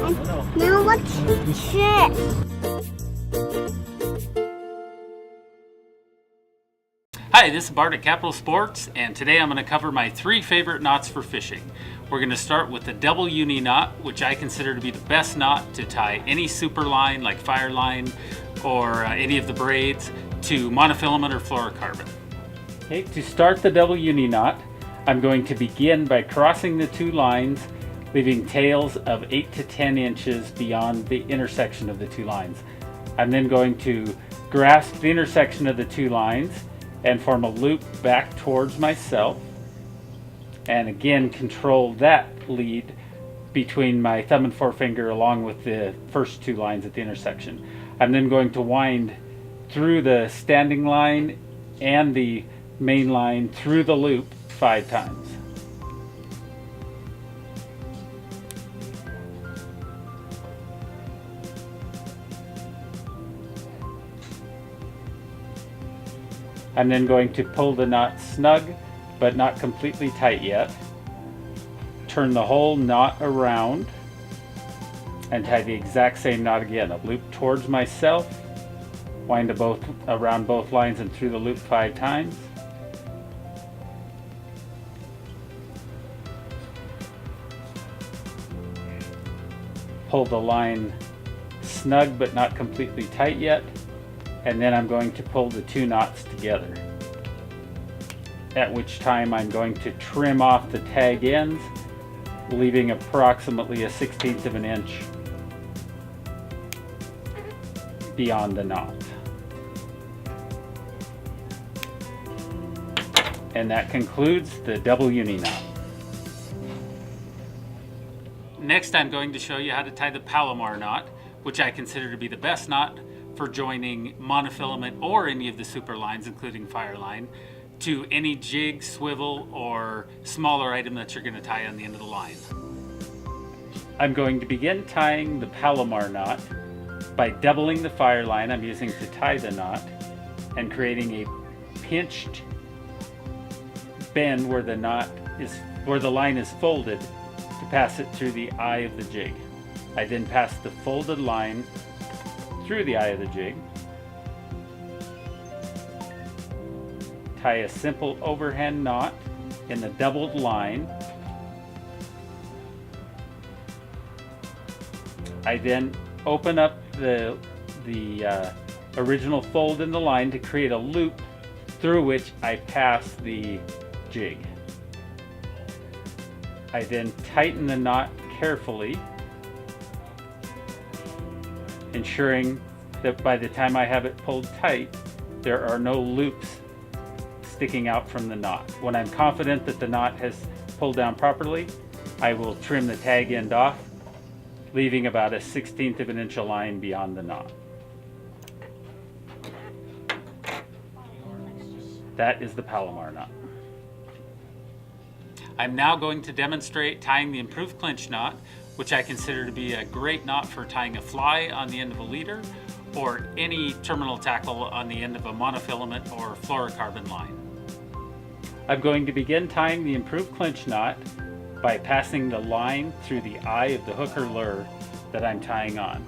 Now what's this? Hi, this is Bart at Capital Sports, and today I'm going to cover my 3 favorite knots for fishing. We're going to start with the Double Uni Knot, which I consider to be the best knot to tie any super line like fire line or any of the braids to monofilament or fluorocarbon. Okay, to start the Double Uni Knot, I'm going to begin by crossing the 2 lines, leaving tails of 8 to 10 inches beyond the intersection of the 2 lines. I'm then going to grasp the intersection of the 2 lines and form a loop back towards myself, and again control that lead between my thumb and forefinger along with the first 2 lines at the intersection. I'm then going to wind through the standing line and the main line through the loop 5 times. I'm then going to pull the knot snug, but not completely tight yet. Turn the whole knot around and tie the exact same knot again. A loop towards myself, wind around both lines and through the loop 5 times. Pull the line snug, but not completely tight yet. And then I'm going to pull the 2 knots together, at which time I'm going to trim off the tag ends, leaving approximately a 1/16 of an inch beyond the knot. And that concludes the Double Uni Knot. Next, I'm going to show you how to tie the Palomor Knot, which I consider to be the best knot for joining monofilament or any of the super lines, including fire line, to any jig, swivel, or smaller item that you're going to tie on the end of the line. I'm going to begin tying the Palomor knot by doubling the fire line I'm using to tie the knot and creating a pinched bend where the line is folded to pass it through the eye of the jig. I then pass the folded line through the eye of the jig, tie a simple overhand knot in the doubled line. I then open up the original fold in the line to create a loop through which I pass the jig. I then tighten the knot carefully, ensuring that by the time I have it pulled tight, there are no loops sticking out from the knot. When I'm confident that the knot has pulled down properly, I will trim the tag end off, leaving about a 1/16 of an inch of line beyond the knot. That is the Palomor knot. I'm now going to demonstrate tying the Improved Clinched Knot, which I consider to be a great knot for tying a fly on the end of a leader or any terminal tackle on the end of a monofilament or fluorocarbon line. I'm going to begin tying the Improved Clinched Knot by passing the line through the eye of the hook or lure that I'm tying on.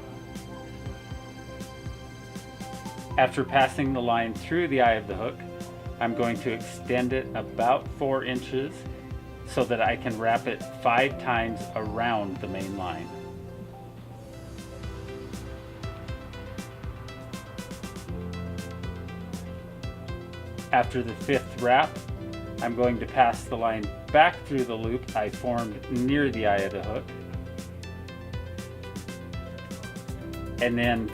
After passing the line through the eye of the hook, I'm going to extend it about 4 inches so that I can wrap it 5 times around the main line. After the 5th wrap, I'm going to pass the line back through the loop I formed near the eye of the hook. And then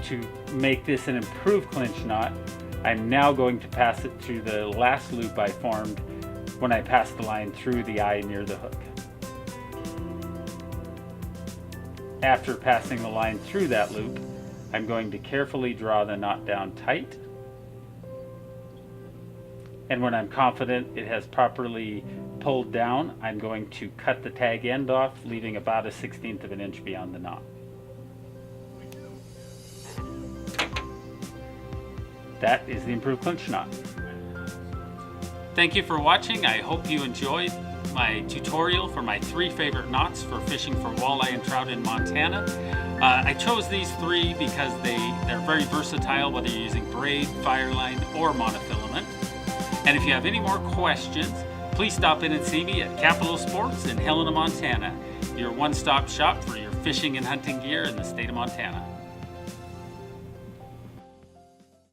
to make this an improved clinch knot, I'm now going to pass it through the last loop I formed when I pass the line through the eye near the hook. After passing the line through that loop, I'm going to carefully draw the knot down tight. And when I'm confident it has properly pulled down, I'm going to cut the tag end off, leaving about a 1/16 of an inch beyond the knot. That is the Improved Clinched Knot. Thank you for watching. I hope you enjoyed my tutorial for my 3 favorite knots for fishing for walleye and trout in Montana. I chose these 3 because they're very versatile, whether you're using braid, fireline, or monofilament. And if you have any more questions, please stop in and see me at Capital Sports in Helena, Montana, your one-stop shop for your fishing and hunting gear in the state of Montana.